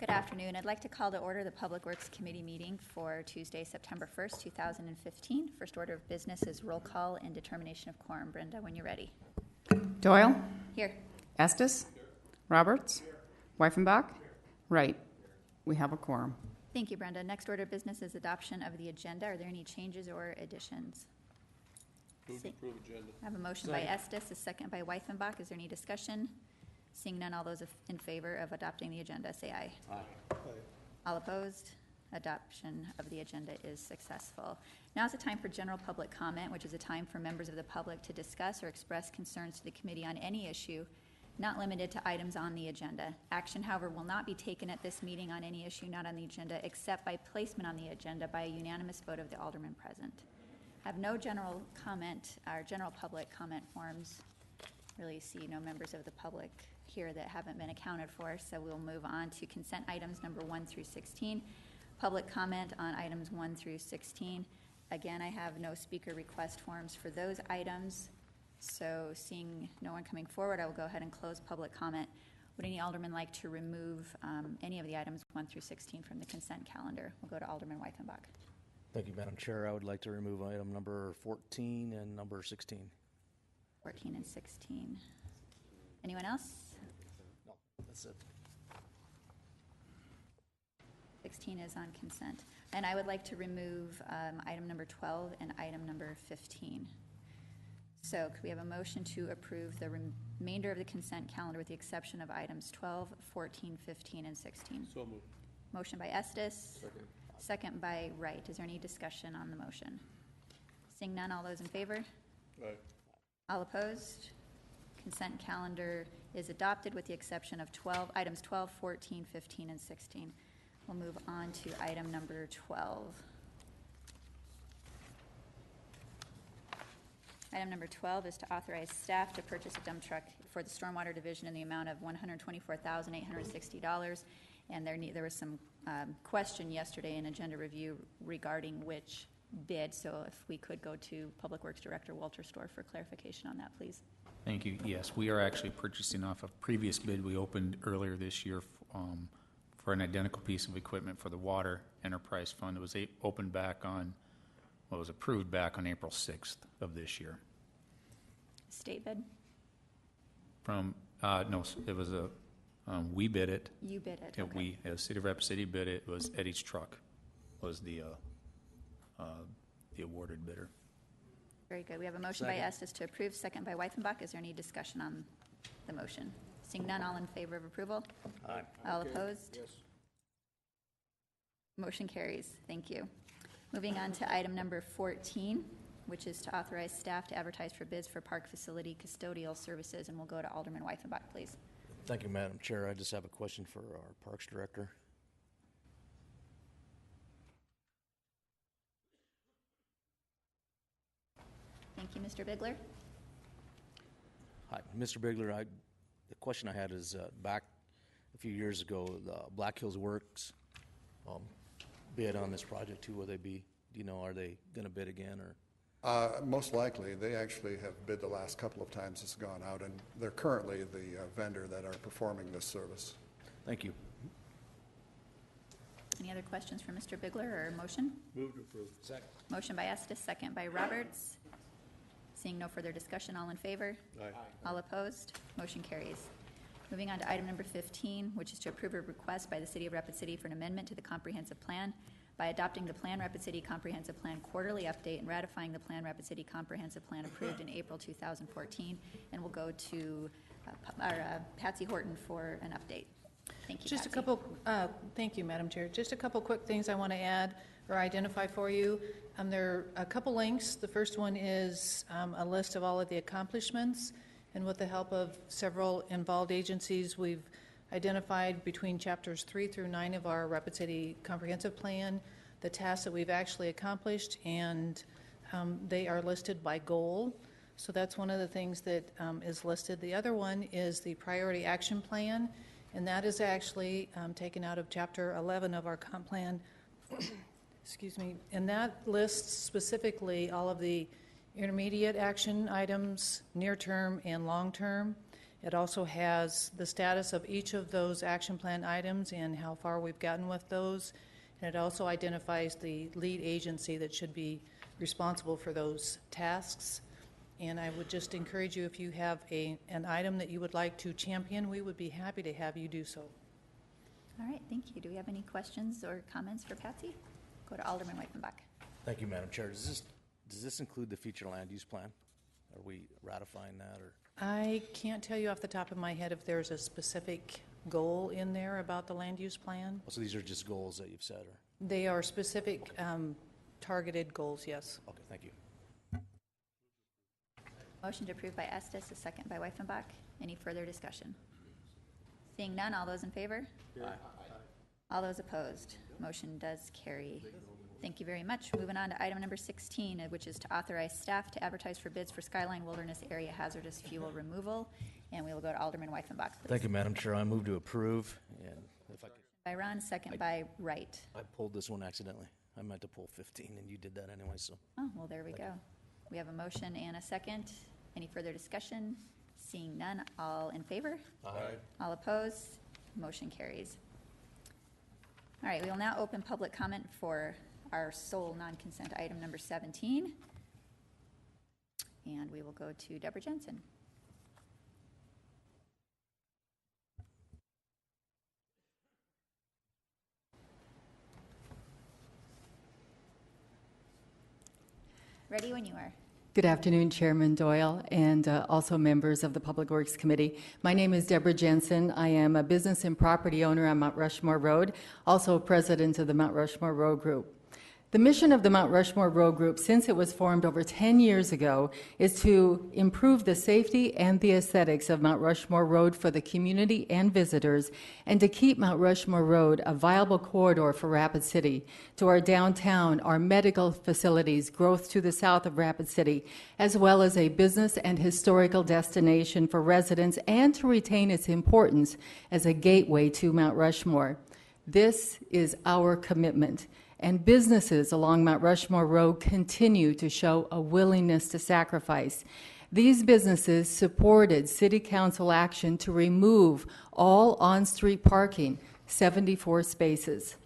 Good afternoon. I'd like to call to order the Public Works Committee meeting for Tuesday, September 1st, 2015. First order of business is roll call and determination of quorum. Brenda, when you're ready. Doyle? Here. Estes? Here. Roberts? Here. Weifenbach? Here. Wright. We have a quorum. Thank you, Brenda. Next order of business is adoption of the agenda. Are there any changes or additions? Move to approve agenda. I have a motion by Estes, a second by Weifenbach. Is there any discussion? Seeing none, all those in favor of adopting the agenda, say aye. Aye. All opposed? Adoption of the agenda is successful. Now is the time for general public comment, which is a time for members of the public to discuss or express concerns to the committee on any issue, not limited to items on the agenda. Action, however, will not be taken at this meeting on any issue not on the agenda, except by placement on the agenda by a unanimous vote of the aldermen present. I have no general comment, or general public comment forms. Really see no members of the public here that haven't been accounted for, so we'll move on to consent items number 1 through 16. Public comment on items 1 through 16. Again, I have no speaker request forms for those items, so seeing no one coming forward, I will go ahead and close public comment. Would any alderman like to remove any of the items 1 through 16 from the consent calendar? We'll go to Alderman Weifenbach. Thank you, Madam Chair. I would like to remove item number 14 and number 16. 14 and 16. Anyone else? No, that's it. 16 is on consent. And I would like to remove item number 12 and item number 15. So could we have a motion to approve the remainder of the consent calendar with the exception of items 12, 14, 15, and 16? So moved. Motion by Estes. Second by Wright. Is there any discussion on the motion? Seeing none, all those in favor? Aye. All opposed? Consent calendar is adopted with the exception of items 12, 14, 15, and 16. We'll move on to item number 12. Item number 12 is to authorize staff to purchase a dump truck for the Stormwater Division in the amount of $124,860. And there was some question yesterday in agenda review regarding which bid. So if we could go to Public Works Director Walter Storr for clarification on that, please. Thank you. Yes, we are actually purchasing off a previous bid we opened earlier this year for an identical piece of equipment for the Water Enterprise Fund. It was opened back on, well, it was approved back on April 6th of this year. State bid? No, it was we bid it. You bid it, Yeah, okay. we, as City of Rapid City bid it, was Eddie's Truck was the awarded bidder. Very good. We have a motion by Estes to approve, second by Weifenbach. Is there any discussion on the motion? Seeing none, all in favor of approval? Aye. All opposed? Yes. Motion carries. Thank you. Moving on to item number 14, which is to authorize staff to advertise for bids for park facility custodial services, and we'll go to Alderman Weifenbach, please. Thank you, Madam Chair. I just have a question for our Parks Director. Thank you, Mr. Bigler. Hi, Mr. Bigler. The question I had is back a few years ago, the Black Hills Works bid on this project too. Will they be? Do you know? Are they going to bid again or? Most likely. They actually have bid the last couple of times it's gone out, and they're currently the vendor that are performing this service. Thank you. Any other questions for Mr. Bigler or motion? Move to approve. Second. Motion by Estes, second by Roberts. Seeing no further discussion, all in favor? Aye. All opposed? Motion carries. Moving on to item number 15, which is to approve a request by the City of Rapid City for an amendment to the comprehensive plan by adopting the Plan Rapid City Comprehensive Plan quarterly update and ratifying the Plan Rapid City Comprehensive Plan approved in April 2014. And we'll go to Patsy Horton for an update. Thank you, Just Patsy. a couple, thank you, Madam Chair. Just a couple quick things I want to add or identify for you. There are a couple links. The first one is a list of all of the accomplishments, and with the help of several involved agencies, we've identified between chapters 3 through 9 of our Rapid City Comprehensive Plan the tasks that we've actually accomplished, and they are listed by goal. So that's one of the things that is listed. The other one is the Priority Action Plan, and that is actually taken out of Chapter 11 of our comp plan. Excuse me. And that lists specifically all of the intermediate action items, near term and long term. It also has the status of each of those action plan items and how far we've gotten with those. And it also identifies the lead agency that should be responsible for those tasks. And I would just encourage you, if you have an item that you would like to champion, we would be happy to have you do so. All right, thank you. Do we have any questions or comments for Patsy? Go to Alderman Weifenbach. Thank you, Madam Chair. Does this include the future land use plan? Are we ratifying that, or? I can't tell you off the top of my head if there's a specific goal in there about the land use plan. So these are just goals that you've set, or? They are specific targeted goals, yes. Okay, thank you. Motion to approve by Estes, a second by Weifenbach. Any further discussion? Seeing none, all those in favor? Aye. All those opposed? Motion does carry. Thank you very much. Moving on to item number 16, which is to authorize staff to advertise for bids for Skyline Wilderness Area hazardous fuel removal. And we will go to Alderman Weifenbach, please. Thank you, Madam Chair. I move to approve, and if I could, By Ron, second by Wright. I pulled this one accidentally. I meant to pull 15, and you did that anyway, so. Oh, well, there we go. We have a motion and a second. Any further discussion? Seeing none, all in favor? Aye. All opposed? Motion carries. All right, we will now open public comment for our sole non-consent item number 17. And we will go to Deborah Jensen. Ready when you are. Good afternoon, Chairman Doyle, and also members of the Public Works Committee. My name is Deborah Jensen. I am a business and property owner on Mount Rushmore Road, also president of the Mount Rushmore Road Group. The mission of the Mount Rushmore Road Group, since it was formed over 10 years ago, is to improve the safety and the aesthetics of Mount Rushmore Road for the community and visitors, and to keep Mount Rushmore Road a viable corridor for Rapid City, to our downtown, our medical facilities, growth to the south of Rapid City, as well as a business and historical destination for residents, and to retain its importance as a gateway to Mount Rushmore. This is our commitment. And businesses along Mount Rushmore Road continue to show a willingness to sacrifice. These businesses supported City Council action to remove all on-street parking, 74 spaces.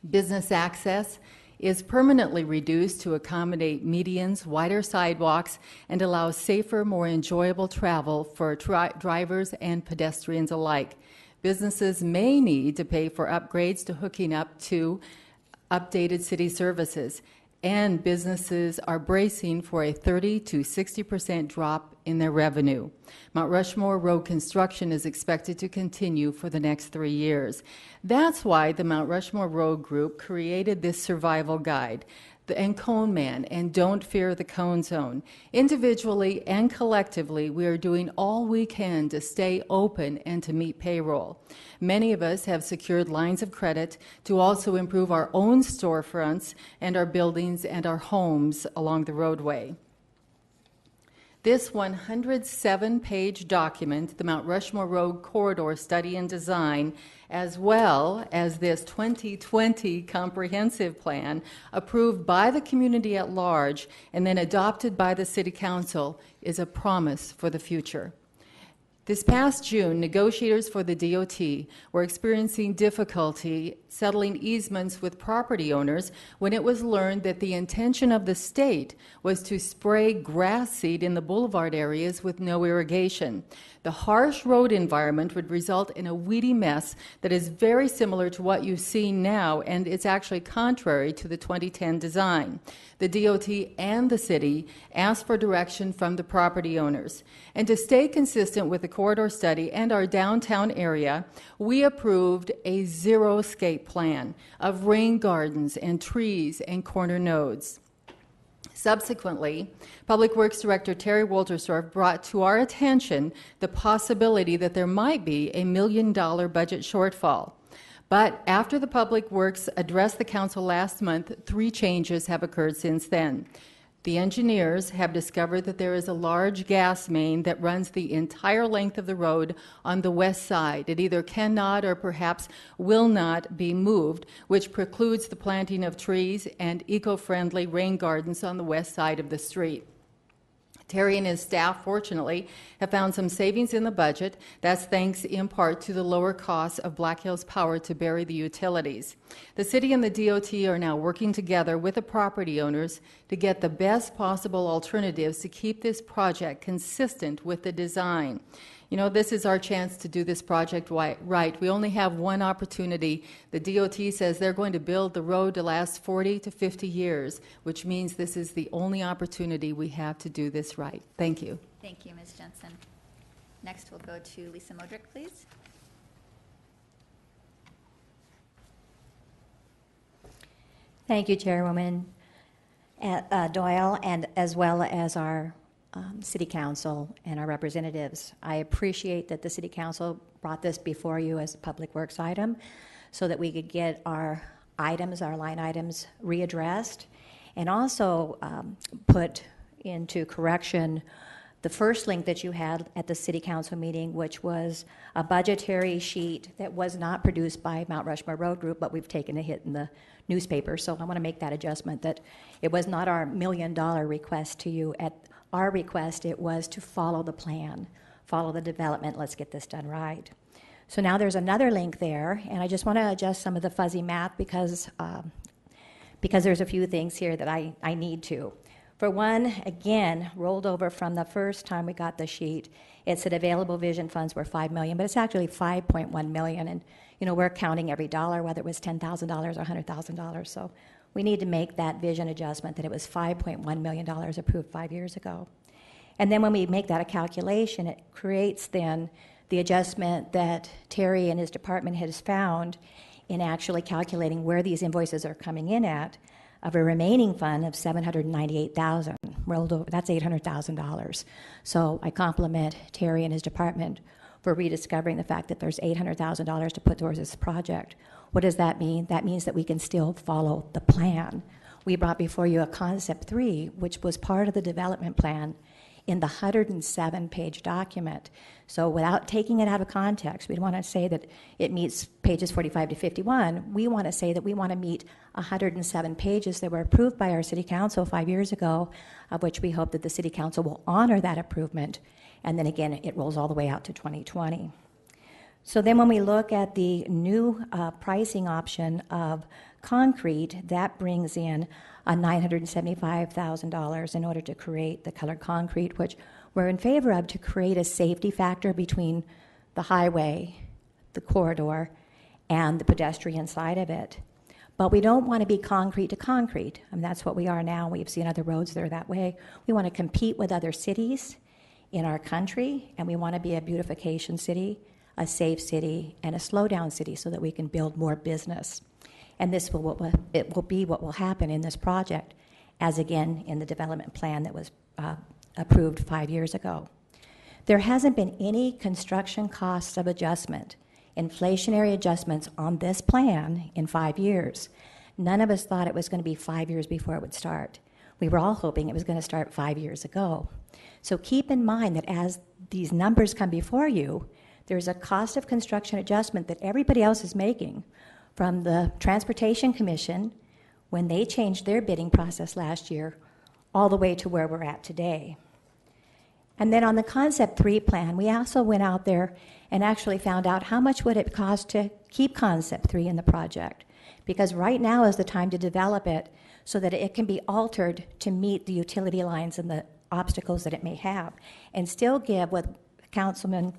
Business access is permanently reduced to accommodate medians, wider sidewalks, and allow safer, more enjoyable travel for drivers and pedestrians alike. Businesses may need to pay for upgrades to hooking up to updated city services, and businesses are bracing for a 30 to 60% drop in their revenue. Mount Rushmore Road construction is expected to continue for the next 3 years. That's why the Mount Rushmore Road Group created this survival guide, and Cone Man, and Don't Fear the Cone Zone. Individually and collectively, we are doing all we can to stay open and to meet payroll. Many of us have secured lines of credit to also improve our own storefronts and our buildings and our homes along the roadway. This 107-page document, the Mount Rushmore Road Corridor Study and Design, as well as this 2020 comprehensive plan approved by the community at large and then adopted by the City Council, is a promise for the future. This past June, negotiators for the DOT were experiencing difficulty settling easements with property owners when it was learned that the intention of the state was to spray grass seed in the boulevard areas with no irrigation. The harsh road environment would result in a weedy mess that is very similar to what you see now, and it's actually contrary to the 2010 design. The DOT and the city asked for direction from the property owners. And to stay consistent with the corridor study and our downtown area, we approved a zero-scape plan of rain gardens and trees and corner nodes. Subsequently, Public Works Director Terry Wolterstorff brought to our attention the possibility that there might be a $1 million budget shortfall. But after the Public Works addressed the council last month, 3 changes have occurred since then. The engineers have discovered that there is a large gas main that runs the entire length of the road on the west side. It either cannot or perhaps will not be moved, which precludes the planting of trees and eco-friendly rain gardens on the west side of the street. Terry and his staff, fortunately, have found some savings in the budget. That's thanks in part to the lower cost of Black Hills Power to bury the utilities. The city and the DOT are now working together with the property owners to get the best possible alternatives to keep this project consistent with the design. You know, this is our chance to do this project right. We only have one opportunity. The DOT says they're going to build the road to last 40 to 50 years, which means this is the only opportunity we have to do this right. Thank you. Thank you, Ms. Jensen. Next, we'll go to Lisa Modrick, please. Thank you, Chairwoman Doyle, and as well as our City Council and our representatives. I appreciate that the City Council brought this before you as a Public Works item so that we could get our items, our line items, readdressed, and also put into correction the first link that you had at the City Council meeting, which was a budgetary sheet that was not produced by Mount Rushmore Road Group, but we've taken a hit in the newspaper. So I want to make that adjustment, that it was not our $1 million request to you. At our request, it was to follow the plan, follow the development. Let's get this done right. So now there's another link there, and I just want to adjust some of the fuzzy math because there's a few things here that I need to. For one, again, rolled over from the first time we got the sheet, it said available vision funds were $5 million, but it's actually $5.1 million, and you know we're counting every dollar, whether it was $10,000 or $100,000. So we need to make that vision adjustment that it was $5.1 million approved 5 years ago. And then when we make that a calculation, it creates then the adjustment that Terry and his department has found in actually calculating where these invoices are coming in at, of a remaining fund of $798,000 rolled over. That's $800,000. So I compliment Terry and his department for rediscovering the fact that there's $800,000 to put towards this project. What does that mean? That means that we can still follow the plan. We brought before you a concept 3, which was part of the development plan in the 107-page document. So without taking it out of context, we don't want to say that it meets pages 45 to 51. We want to say that we want to meet 107 pages that were approved by our City Council 5 years ago, of which we hope that the City Council will honor that improvement. And then again, it rolls all the way out to 2020. So then when we look at the new pricing option of concrete, that brings in $975,000 in order to create the colored concrete, which we're in favor of, to create a safety factor between the highway, the corridor, and the pedestrian side of it. But we don't want to be concrete to concrete. I mean, that's what we are now. We've seen other roads that are that way. We want to compete with other cities in our country, and we want to be a beautification city, a safe city, and a slow-down city so that we can build more business. And this will be what will happen in this project, as again in the development plan that was approved 5 years ago. There hasn't been any construction costs of adjustment, inflationary adjustments on this plan in 5 years. None of us thought it was going to be 5 years before it would start. We were all hoping it was going to start 5 years ago. So keep in mind that as these numbers come before you, there's a cost of construction adjustment that everybody else is making, from the Transportation Commission, when they changed their bidding process last year, all the way to where we're at today. And then on the Concept 3 plan, we also went out there and actually found out how much would it cost to keep Concept 3 in the project. Because right now is the time to develop it so that it can be altered to meet the utility lines and the obstacles that it may have, and still give what Councilman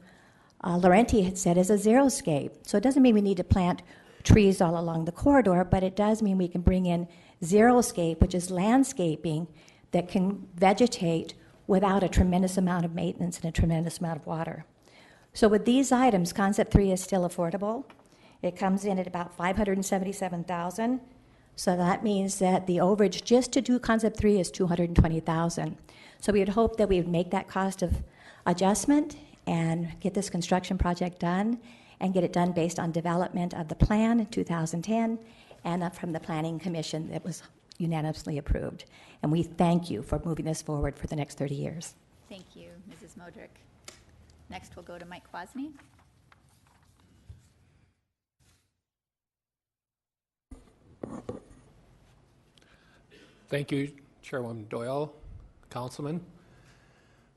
Laurenti had said is a xeriscape. So it doesn't mean we need to plant trees all along the corridor, but it does mean we can bring in xeriscape, which is landscaping that can vegetate without a tremendous amount of maintenance and a tremendous amount of water. So with these items, Concept 3 is still affordable. It comes in at about $577,000. So that means that the overage just to do Concept 3 is $220,000. So we would hope that we would make that cost of adjustment and get this construction project done, and get it done based on development of the plan in 2010 and from the Planning Commission that was unanimously approved. And we thank you for moving this forward for the next 30 years. Thank you, Mrs. Modrick. Next, we'll go to Mike Kwasny. Thank you, Chairwoman Doyle, Councilman.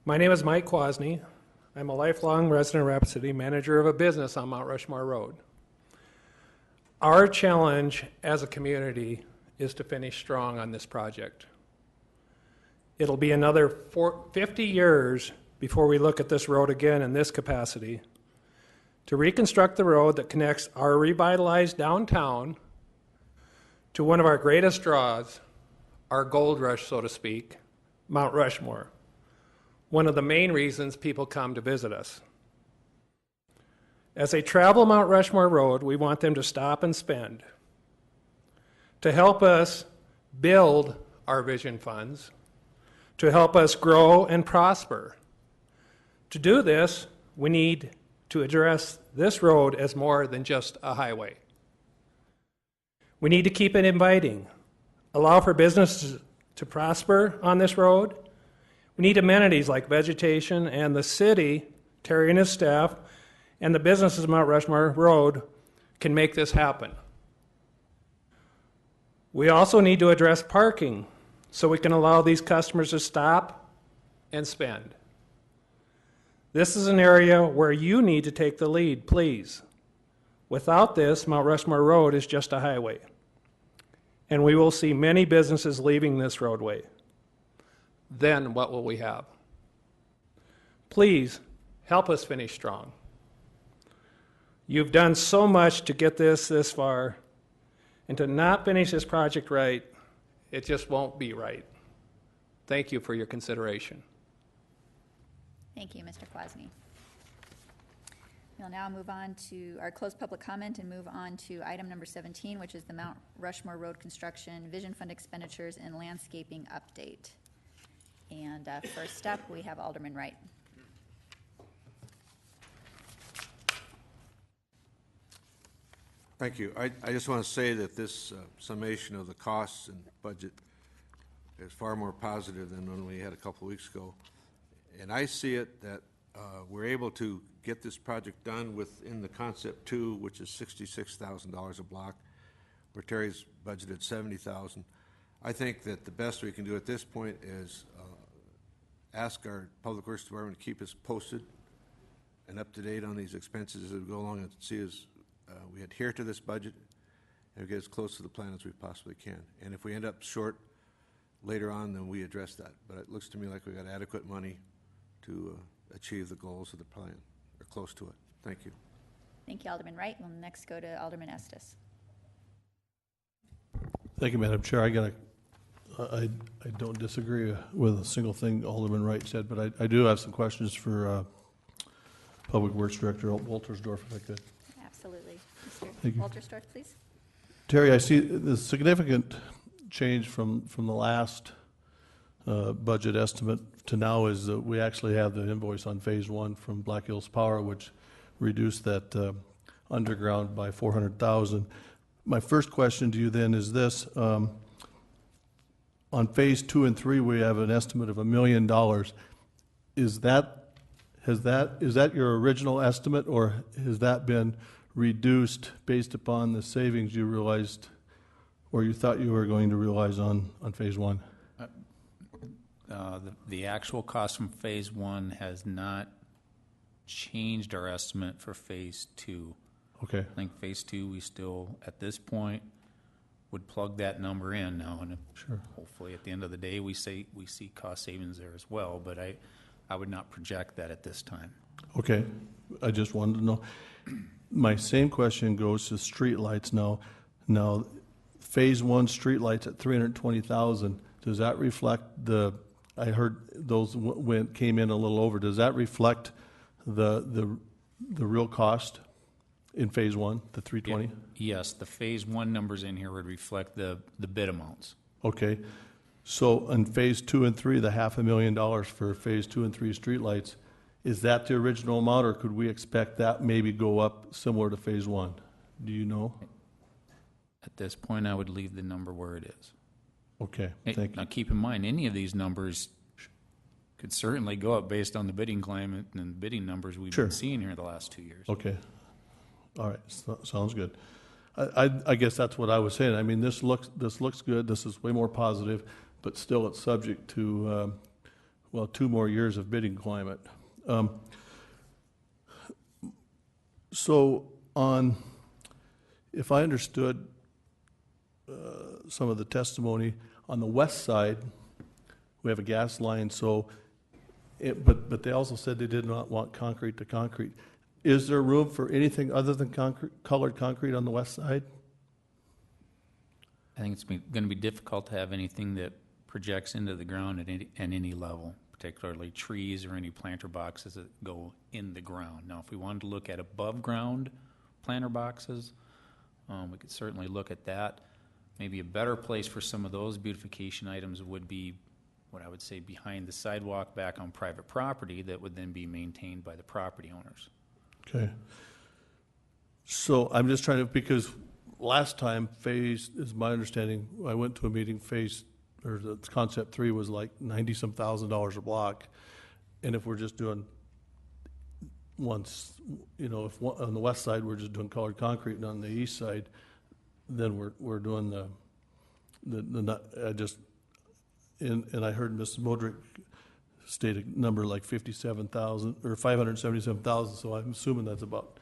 My name is Mike Kwasny. I'm a lifelong resident of Rapid City, manager of a business on Mount Rushmore Road. Our challenge as a community is to finish strong on this project. It'll be another 50 years before we look at this road again in this capacity. To reconstruct the road that connects our revitalized downtown to one of our greatest draws, our gold rush, so to speak, Mount Rushmore. One of the main reasons people come to visit us. As they travel Mount Rushmore Road, we want them to stop and spend. To help us build our vision funds, to help us grow and prosper. To do this, we need to address this road as more than just a highway. We need to keep it inviting, allow for businesses to prosper on this road. We need amenities like vegetation, and the city, Terry and his staff, and the businesses of Mount Rushmore Road can make this happen. We also need to address parking so we can allow these customers to stop and spend. This is an area where you need to take the lead, please. Without this, Mount Rushmore Road is just a highway. And we will see many businesses leaving this roadway. Then what will we have? Please help us finish strong. You've done so much to get this far, and to not finish this project right, it just won't be right. Thank you for your consideration. Thank you, Mr. Kwasny. We'll now move on to our closed public comment and move on to item number 17, which is the Mount Rushmore Road Construction Vision Fund Expenditures and Landscaping Update. And first up, we have Alderman Wright. Thank you. I just want to say that this summation of the costs and budget is far more positive than when we had a couple of weeks ago. And I see it that we're able to get this project done within the concept 2, which is $66,000 a block, where Terry's budgeted $70,000. I think that the best we can do at this point is ask our Public Works Department to keep us posted and up to date on these expenses as we go along, and see as we adhere to this budget and get as close to the plan as we possibly can. And if we end up short later on, then we address that. But it looks to me like we got adequate money to achieve the goals of the plan, or close to it. Thank you. Thank you, Alderman Wright. We'll next go to Alderman Estes. Thank you, Madam Chair. I don't disagree with a single thing Alderman Wright said, but I do have some questions for Public Works Director Waltersdorf, if I could. Absolutely. Thank Mr. you. Waltersdorf, please. Terry, I see the significant change from the last budget estimate to now is that we actually have the invoice on Phase 1 from Black Hills Power, which reduced that underground by $400,000. My first question to you then is this. On Phase 2 and 3, we have an estimate of $1 million. Is that your original estimate, or has that been reduced based upon the savings you realized, or you thought you were going to realize on Phase 1? The actual cost from Phase 1 has not changed our estimate for Phase 2. Okay. I think Phase 2, we still, at this point, would plug that number in now, and Sure. hopefully at the end of the day, we see cost savings there as well, but I would not project that at this time. Okay. I just wanted to know. My same question goes to streetlights now. Now, Phase 1 streetlights at $320,000, does that reflect I heard those came in a little over. Does that reflect the real cost in Phase 1, the $320,000? Yes, the Phase 1 numbers in here would reflect the bid amounts. Okay. So in Phase 2 and 3, the $500,000 for Phase 2 and 3 streetlights, is that the original amount, or could we expect that maybe go up similar to Phase 1? Do you know? At this point, I would leave the number where it is. Okay, thank Now, you. keep in mind, any of these numbers could certainly go up based on the bidding climate and the bidding numbers we've Sure. been seeing here the last 2 years. Okay. All right, sounds good. I guess that's what I was saying. I mean, this looks good. This is way more positive, but still it's subject to well, 2 more years of bidding climate. So on, if I understood some of the testimony, on the west side, we have a gas line, so, but they also said they did not want concrete to concrete. Is there room for anything other than colored concrete on the west side? I think it's going to be difficult to have anything that projects into the ground at any level, particularly trees or any planter boxes that go in the ground. Now, if we wanted to look at above ground planter boxes, we could certainly look at that. Maybe a better place for some of those beautification items would be what I would say behind the sidewalk back on private property that would then be maintained by the property owners. Okay. So I'm just trying to, because last time phase, is my understanding, I went to a meeting, phase, or the concept 3 was like $90-some thousand a block. And if we're just doing once, you know, if one, on the west side, we're just doing colored concrete, and on the east side, then we're doing I just, and I heard Mrs. Modrick state a number like 57,000 or 577,000, so I'm assuming that's about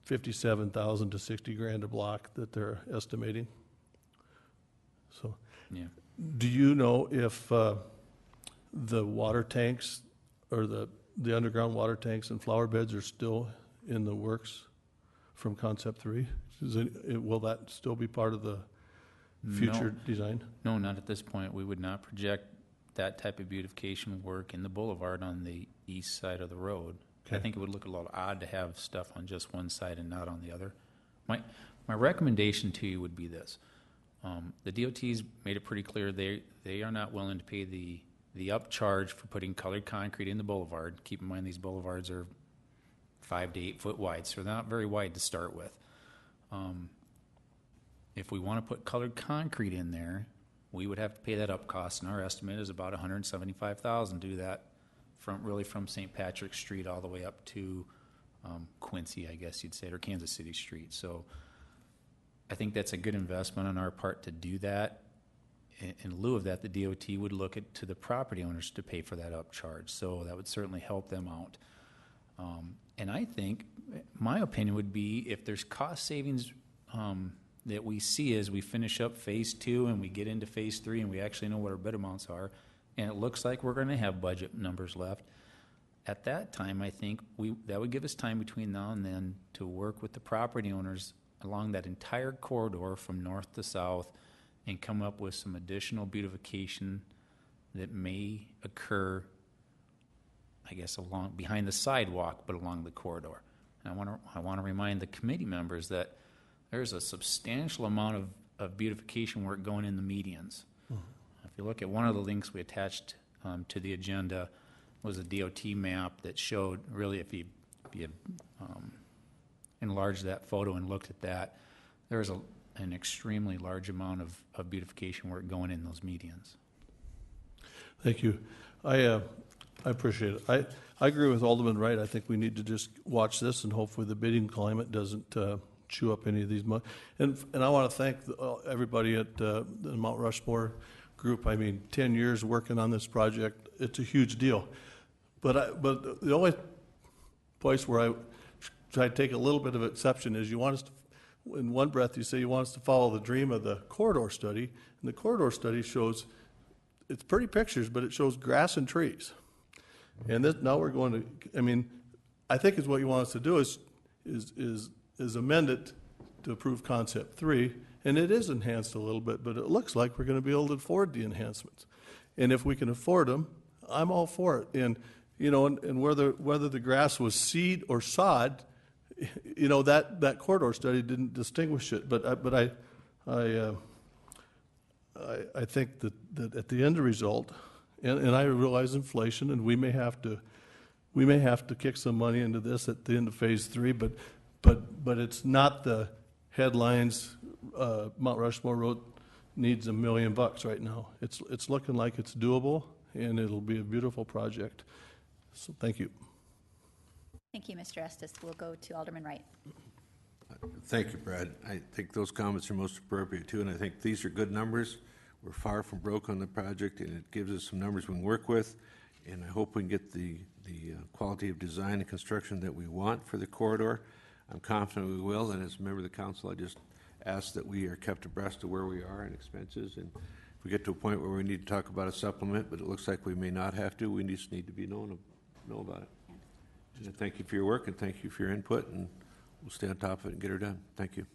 57,000 to 60 grand a block that they're estimating. So, Yeah. do you know if the water tanks or the underground water tanks and flower beds are still in the works from concept 3? Will that still be part of the future design? No, not at this point. We would not project that type of beautification work in the boulevard on the east side of the road. Okay. I think it would look a little odd to have stuff on just one side and not on the other. My recommendation to you would be this. The DOT's made it pretty clear they are not willing to pay the upcharge for putting colored concrete in the boulevard. Keep in mind these boulevards are 5 to 8 foot wide, so they're not very wide to start with. If we want to put colored concrete in there, we would have to pay that up cost, and our estimate is about $175,000 to do that from St. Patrick Street all the way up to Quincy, I guess you'd say, or Kansas City Street. So I think that's a good investment on our part to do that. In lieu of that, the DOT would look to the property owners to pay for that upcharge. So that would certainly help them out. And I think, my opinion would be, if there's cost savings that we see as we finish up phase 2 and we get into phase 3 and we actually know what our bid amounts are, and it looks like we're going to have budget numbers left, at that time, I think that would give us time between now and then to work with the property owners along that entire corridor from north to south and come up with some additional beautification that may occur, I guess, behind the sidewalk, but along the corridor. And I want to remind the committee members that there's a substantial amount of beautification work going in the medians. Mm-hmm. If you look at one of the links we attached to the agenda, was a DOT map that showed, really, if you enlarged that photo and looked at that, there was an extremely large amount of beautification work going in those medians. Thank you. I appreciate it. I agree with Alderman Wright. I think we need to just watch this, and hopefully the bidding climate doesn't chew up any of these money. And I want to thank everybody at the Mount Rushmore group. I mean, 10 years working on this project, it's a huge deal. But the only place where I try to take a little bit of exception is you want us to, in one breath you say you want us to follow the dream of the corridor study, and the corridor study shows, it's pretty pictures, but it shows grass and trees. And this, now we're going to, I mean, I think is what you want us to do is amend it to approve concept 3, and it is enhanced a little bit, but it looks like we're going to be able to afford the enhancements. And if we can afford them, I'm all for it. And you know, and whether the grass was seed or sod, you know, that corridor study didn't distinguish it. But I think that at the end result, and I realize inflation, and we may have to kick some money into this at the end of phase 3, but it's not the headlines. Mount Rushmore Road needs $1 million right now. It's looking like it's doable, and it'll be a beautiful project. So thank you. Thank you, Mr. Estes. We'll go to Alderman Wright. Thank you, Brad. I think those comments are most appropriate too, and I think these are good numbers. We're far from broke on the project, and it gives us some numbers we can work with. and I hope we can get the quality of design and construction that we want for the corridor. I'm confident we will, and as a member of the council, I just ask that we are kept abreast of where we are in expenses, and if we get to a point where we need to talk about a supplement, but it looks like we may not have to, we just need to be know about it. And thank you for your work, and thank you for your input, and we'll stay on top of it and get her done. Thank you.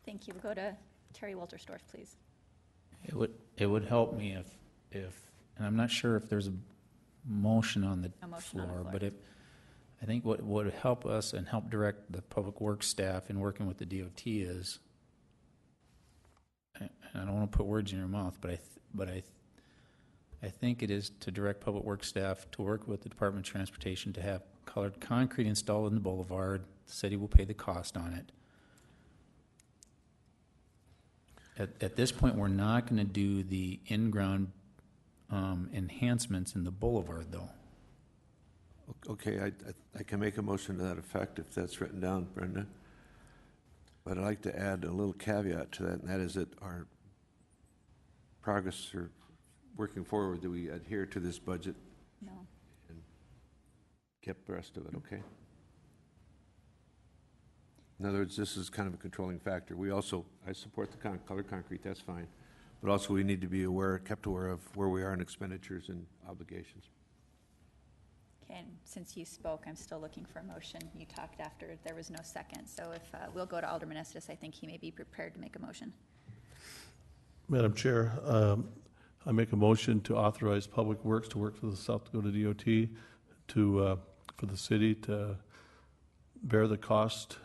Thank you. We'll go to Terry Wolterstorff, please. It would help me if, and I'm not sure if there's a motion on the A motion on the floor, floor. but I think what would help us and help direct the public works staff in working with the DOT is, and I don't want to put words in your mouth, but I think it is to direct public works staff to work with the Department of Transportation to have colored concrete installed in the boulevard. The city will pay the cost on it. At this point, we're not going to do the in-ground enhancements in the boulevard, though. Okay, I can make a motion to that effect if that's written down, Brenda. But I'd like to add a little caveat to that, and that is that our progress or working forward, that we adhere to this budget No. and kept abreast of it, okay? In other words, this is kind of a controlling factor. I support the colored concrete, that's fine. But also we need to be kept aware of where we are in expenditures and obligations. Okay, and since you spoke, I'm still looking for a motion. You talked after there was no second. So if we'll go to Alderman Estes, I think he may be prepared to make a motion. Madam Chair, I make a motion to authorize Public Works to work for the South Dakota DOT for the city to bear the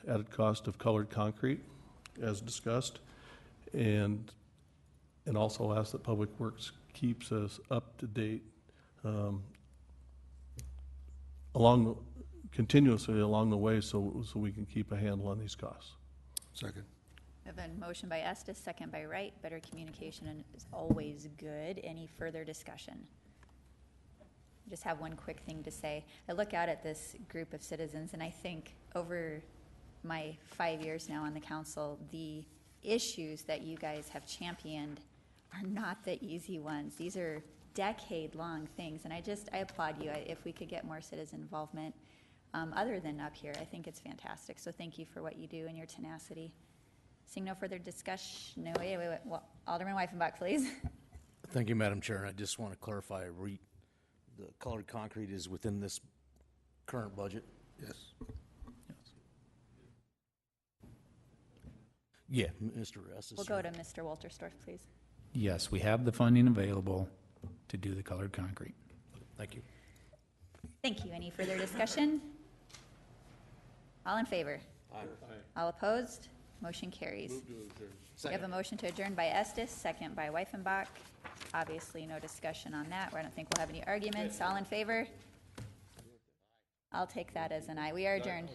added cost of colored concrete as discussed, and also ask that Public Works keeps us up to date continuously along the way so we can keep a handle on these costs. Second. We have a motion by Estes, second by Wright. Better communication is always good. Any further discussion? I just have one quick thing to say. I look out at this group of citizens, and I think over my 5 years now on the council, the issues that you guys have championed are not the easy ones. These are decade-long things, and I applaud you. If we could get more citizen involvement other than up here, I think it's fantastic. So thank you for what you do and your tenacity. Seeing no further discussion, wait. Well, Alderman Weifenbach, please. Thank you, Madam Chair. I just want to clarify, the colored concrete is within this current budget? Yes. Yeah, Mr. Estes. We'll go to Mr. Wolterstorff, please. Yes, we have the funding available to do the colored concrete. Thank you. Thank you. Any further discussion? All in favor? Aye. All opposed? Motion carries. We have a motion to adjourn by Estes, second by Weifenbach. Obviously, no discussion on that. I don't think we'll have any arguments. All in favor? I'll take that as an aye. We are adjourned.